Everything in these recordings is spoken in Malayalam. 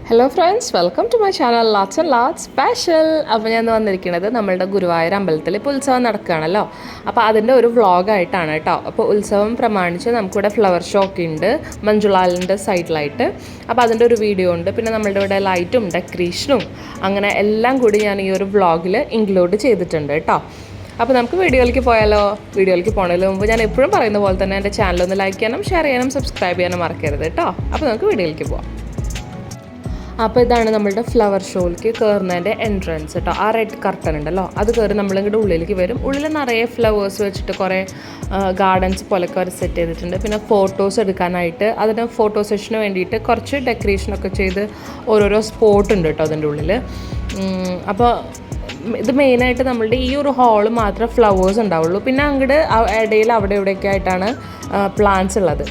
Hello friends, welcome to my channel lats and lats special. അപ്പോൾ ഞാൻ വന്നിരിക്കുന്നത് നമ്മളുടെ ഗുരുവായൂർ അമ്പലത്തിൽ ഇപ്പോൾ ഉത്സവം നടക്കുകയാണല്ലോ. അപ്പോൾ അതിൻ്റെ ഒരു വ്ളോഗായിട്ടാണ് കേട്ടോ. അപ്പോൾ ഉത്സവം പ്രമാണിച്ച് നമുക്കിവിടെ ഫ്ലവർ ഷോ ഒക്കെ ഉണ്ട് മഞ്ജുളാലിൻ്റെ സൈഡിലായിട്ട്. അപ്പോൾ അതിൻ്റെ ഒരു വീഡിയോ ഉണ്ട്. പിന്നെ നമ്മളുടെ ഇവിടെ ലൈറ്റും ഡെക്കറേഷനും അങ്ങനെ എല്ലാം കൂടി ഞാൻ ഈ ഒരു വ്ളോഗിൽ ഇൻക്ലൂഡ് ചെയ്തിട്ടുണ്ട് കേട്ടോ. അപ്പോൾ നമുക്ക് വീഡിയോയിലേക്ക് പോയാലോ. വീഡിയോയിലേക്ക് പോകുന്നതിന് മുമ്പ് ഞാൻ എപ്പോഴും പറയുന്ന പോലെ തന്നെ എൻ്റെ ചാനലൊന്ന് ലൈക്ക് ചെയ്യാനും ഷെയർ ചെയ്യാനും സബ്സ്ക്രൈബ് ചെയ്യാനും മറക്കരുത് കേട്ടോ. അപ്പോൾ നമുക്ക് വീഡിയോയിലേക്ക് പോകാം. അപ്പോൾ ഇതാണ് നമ്മളുടെ ഫ്ലവർ ഷോയിലേക്ക് കയറുന്നതിൻ്റെ എൻട്രൻസ് കേട്ടോ. ആ റെഡ് കർട്ടൻ ഉണ്ടല്ലോ, അത് കയറി നമ്മളിങ്ങോട്ട് ഉള്ളിലേക്ക് വരും. ഉള്ളിൽ നിറയെ ഫ്ലവേഴ്സ് വെച്ചിട്ട് കുറേ ഗാർഡൻസ് പോലൊക്കെ അവർ സെറ്റ് ചെയ്തിട്ടുണ്ട്. പിന്നെ ഫോട്ടോസ് എടുക്കാനായിട്ട് അതിന് ഫോട്ടോ സെഷന് വേണ്ടിയിട്ട് കുറച്ച് ഡെക്കറേഷനൊക്കെ ചെയ്ത് ഓരോരോ സ്പോട്ട് ഉണ്ട് കേട്ടോ അതിൻ്റെ ഉള്ളിൽ. അപ്പോൾ ഇത് മെയിനായിട്ട് നമ്മളുടെ ഈ ഒരു ഹാള് മാത്രമേ ഫ്ലവേഴ്സ് ഉണ്ടാവുള്ളൂ. പിന്നെ അങ്ങോട്ട് ഇടയിൽ അവിടെ ഇവിടെയൊക്കെ ആയിട്ടാണ് പ്ലാന്റ്സ് ഉള്ളത്.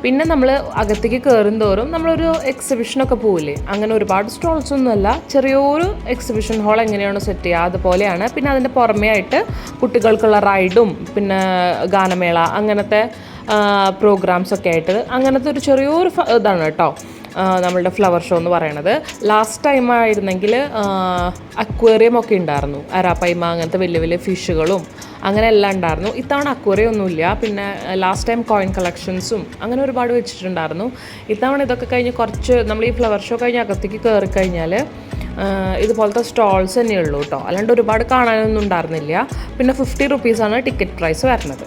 പിന്നെ നമ്മൾ അകത്തേക്ക് കയറും തോറും നമ്മളൊരു എക്സിബിഷനൊക്കെ പോവില്ലേ, അങ്ങനെ ഒരുപാട് സ്റ്റോൾസ് ഒന്നുമല്ല, ചെറിയൊരു എക്സിബിഷൻ ഹാൾ എങ്ങനെയാണോ സെറ്റ് ചെയ്യുക അതുപോലെയാണ്. പിന്നെ അതിൻ്റെ പുറമേ ആയിട്ട് കുട്ടികൾക്കുള്ള റൈഡും പിന്നെ ഗാനമേള അങ്ങനത്തെ പ്രോഗ്രാംസൊക്കെ ആയിട്ട് അങ്ങനത്തെ ഒരു ചെറിയൊരു ഇതാണ് കേട്ടോ നമ്മളുടെ ഫ്ലവർ ഷോ എന്ന് പറയണത്. ലാസ്റ്റ് ടൈം ആയിരുന്നെങ്കിൽ അക്വേറിയം ഒക്കെ ഉണ്ടായിരുന്നു, അരാപ്പൈമ അങ്ങനത്തെ വലിയ വലിയ ഫിഷുകളും അങ്ങനെ എല്ലാം ഉണ്ടായിരുന്നു. ഇത്തവണ അക്വേറിയം ഒന്നുമില്ല. പിന്നെ ലാസ്റ്റ് ടൈം കോയിൻ കളക്ഷൻസും അങ്ങനെ ഒരുപാട് വെച്ചിട്ടുണ്ടായിരുന്നു. ഇത്തവണ ഇതൊക്കെ കഴിഞ്ഞ് കുറച്ച് നമ്മൾ ഈ ഫ്ലവർ ഷോ കഴിഞ്ഞ് അകത്തേക്ക് കയറി കഴിഞ്ഞാൽ ഇതുപോലത്തെ സ്റ്റോൾസ് തന്നെയുള്ളൂ കേട്ടോ, അല്ലാണ്ട് ഒരുപാട് കാണാനൊന്നും ഉണ്ടായിരുന്നില്ല. പിന്നെ 50 റുപ്പീസാണ് ടിക്കറ്റ് പ്രൈസ് വരുന്നത്.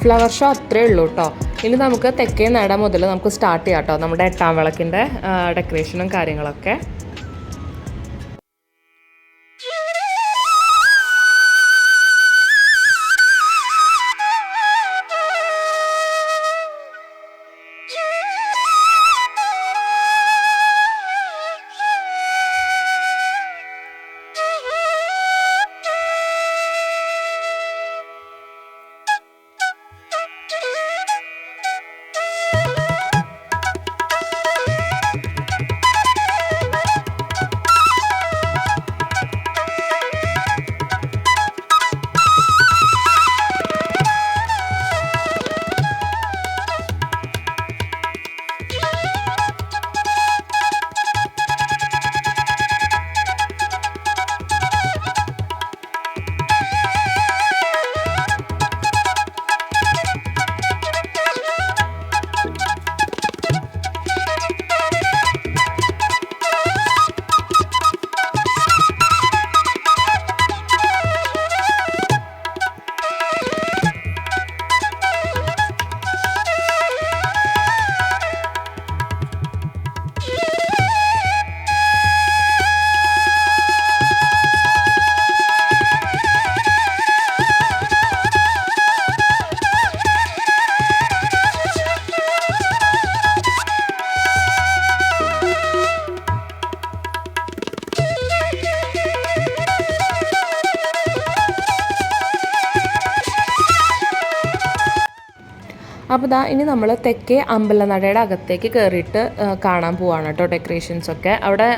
ഫ്ലവർ ഷോ അത്രയേ ഉള്ളൂ കേട്ടോ. ഇനി നമുക്ക് തെക്കേ നട മുതൽ നമുക്ക് സ്റ്റാർട്ട് ചെയ്യാം കേട്ടോ നമ്മുടെ എട്ടാം വിളക്കിൻ്റെ ഡെക്കറേഷനും കാര്യങ്ങളൊക്കെ. അപ്പോൾ ദാ ഇനി നമ്മൾ തെക്കേ അമ്പലനടയുടെ അകത്തേക്ക് കയറിയിട്ട് കാണാൻ പോവാണ് കേട്ടോ ഡെക്കറേഷൻസൊക്കെ. അവിടെ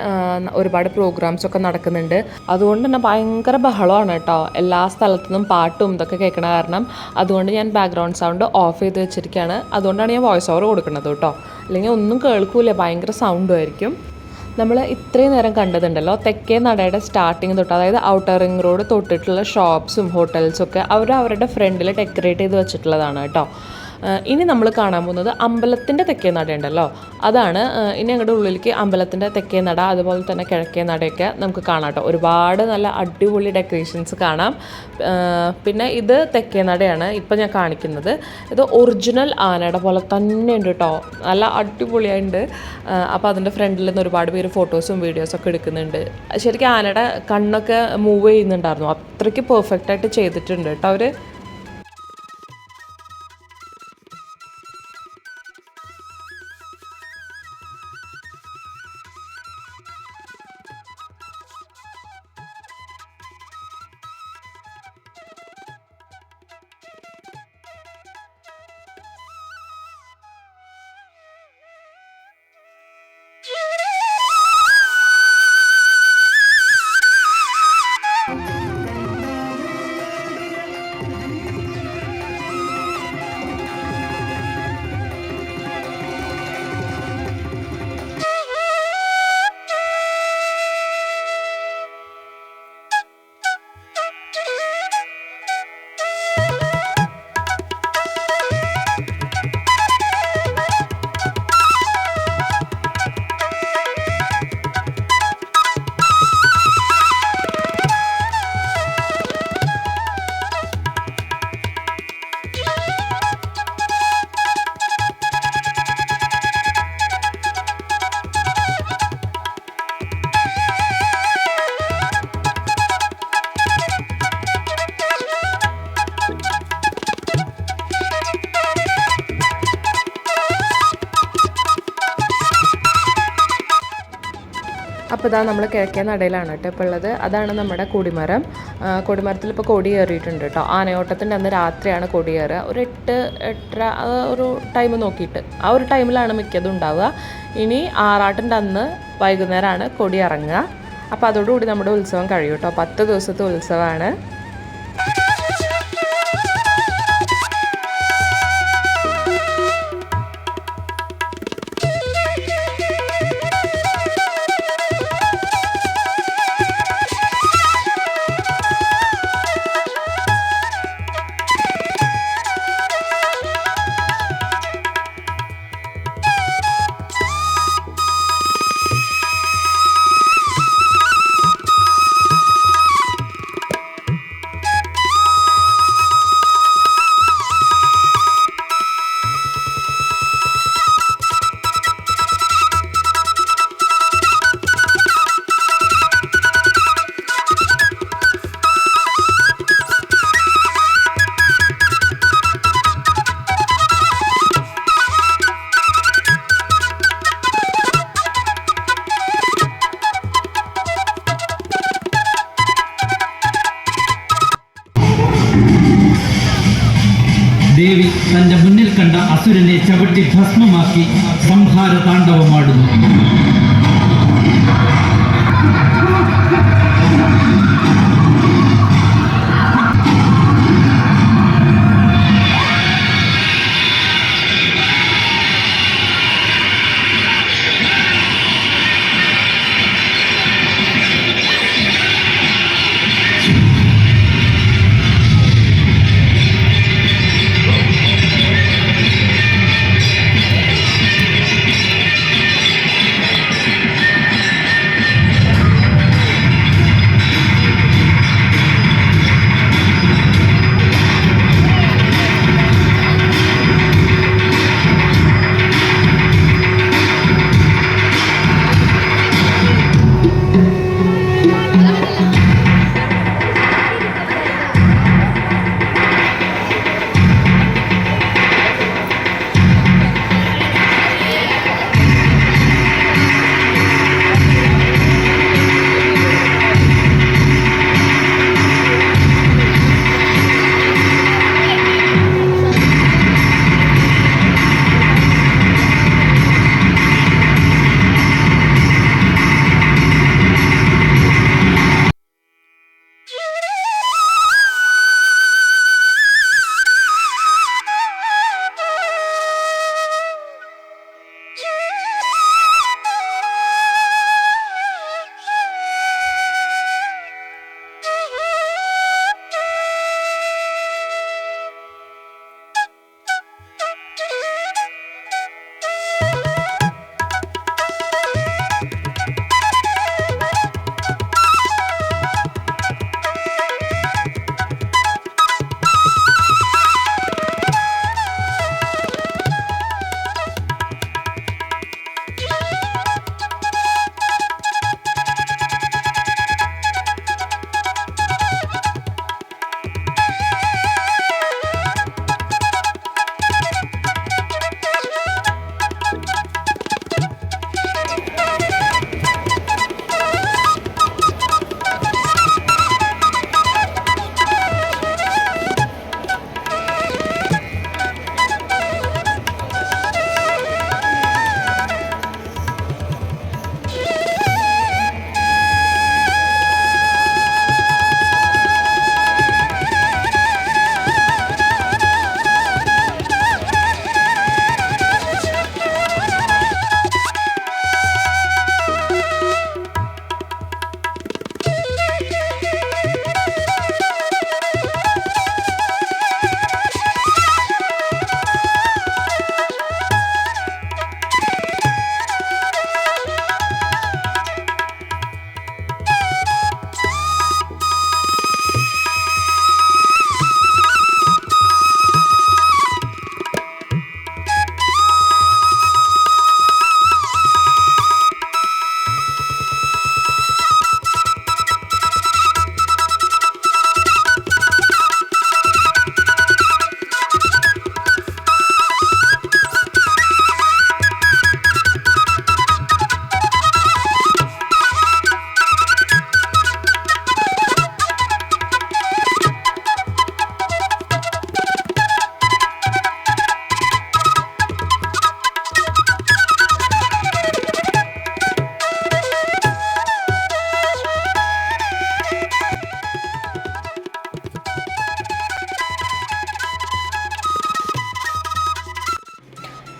ഒരുപാട് പ്രോഗ്രാംസൊക്കെ നടക്കുന്നുണ്ട്. അതുകൊണ്ട് തന്നെ ഭയങ്കര ബഹളമാണ് കേട്ടോ. എല്ലാ സ്ഥലത്തു നിന്നും പാട്ടും ഇതൊക്കെ കേൾക്കണ കാരണം അതുകൊണ്ട് ഞാൻ ബാക്ക്ഗ്രൗണ്ട് സൗണ്ട് ഓഫ് ചെയ്ത് വെച്ചിരിക്കുകയാണ്. അതുകൊണ്ടാണ് ഞാൻ വോയിസ് ഓവർ കൊടുക്കുന്നത് കേട്ടോ. അല്ലെങ്കിൽ ഒന്നും കേൾക്കൂല, ഭയങ്കര സൗണ്ടും ആയിരിക്കും. നമ്മൾ ഇത്രയും നേരം കണ്ടതുണ്ടല്ലോ തെക്കേ നടയുടെ സ്റ്റാർട്ടിങ് തൊട്ട്, അതായത് ഔട്ടർ റിംഗ് റോഡ് തൊട്ടിട്ടുള്ള ഷോപ്സും ഹോട്ടൽസൊക്കെ അവരുടെ ഫ്രണ്ടിൽ ഡെക്കറേറ്റ് ചെയ്ത് വെച്ചിട്ടുള്ളതാണ് കേട്ടോ. ഇനി നമ്മൾ കാണാൻ പോകുന്നത് അമ്പലത്തിൻ്റെ തെക്കേ നടയുണ്ടല്ലോ, അതാണ്. ഇനി ഞങ്ങളുടെ ഉള്ളിലേക്ക് അമ്പലത്തിൻ്റെ തെക്കേ നട അതുപോലെ തന്നെ കിഴക്കേ നടയൊക്കെ നമുക്ക് കാണാം കേട്ടോ. ഒരുപാട് നല്ല അടിപൊളി ഡെക്കറേഷൻസ് കാണാം. പിന്നെ ഇത് തെക്കേ നടയാണ് ഇപ്പം ഞാൻ കാണിക്കുന്നത്. ഇത് ഒറിജിനൽ ആനയുടെ പോലെ തന്നെ ഉണ്ട് കേട്ടോ, നല്ല അടിപൊളിയായിട്ടുണ്ട്. അപ്പോൾ അതിൻ്റെ ഫ്രണ്ടിൽ നിന്ന് ഒരുപാട് പേര് ഫോട്ടോസും വീഡിയോസൊക്കെ എടുക്കുന്നുണ്ട്. ശരിക്കും ആനയുടെ കണ്ണൊക്കെ മൂവ് ചെയ്യുന്നുണ്ടായിരുന്നു, അത്രയ്ക്ക് പെർഫെക്റ്റായിട്ട് ചെയ്തിട്ടുണ്ട് കേട്ടോ അവർ. അപ്പോൾ ഇതാ നമ്മൾ കിഴക്കേ നടയിലാണ് കേട്ടോ ഇപ്പോൾ ഉള്ളത്. അതാണ് നമ്മുടെ കൊടിമരം. കൊടിമരത്തിൽ ഇപ്പോൾ കൊടി കയറിയിട്ടുണ്ട് കേട്ടോ. ആനയോട്ടത്തിൻ്റെ അന്ന് രാത്രിയാണ് കൊടി കയറുക. ഒരു 8-8:30 ഒരു ടൈം നോക്കിയിട്ട് ആ ഒരു ടൈമിലാണ് മിക്കതും ഉണ്ടാവുക. ഇനി ആറാട്ടിൻ്റെ അന്ന് വൈകുന്നേരമാണ് കൊടി ഇറങ്ങുക. അപ്പോൾ അതോടുകൂടി നമ്മുടെ ഉത്സവം കഴിയും കേട്ടോ. 10 ദിവസത്തെ ഉത്സവമാണ്. ദേവി തന്റെ മുന്നിൽ കണ്ട അസുരനെ ചവിട്ടി ഭസ്മമാക്കി സംഹാര താണ്ഡവമാടുന്നു.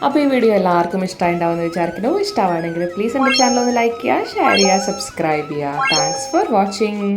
അപ്പോൾ ഈ വീഡിയോ എല്ലാവർക്കും ഇഷ്ടമായിട്ടുണ്ടാവുമെന്ന് വിചാരിക്കുന്നു. ഇഷ്ടമാണെങ്കിൽ പ്ലീസ് എൻ്റെ ചാനൽ ഒന്ന് ലൈക്ക് ചെയ്യുക, ഷെയർ ചെയ്യുക, സബ്സ്ക്രൈബ് ചെയ്യുക. Thanks for watching.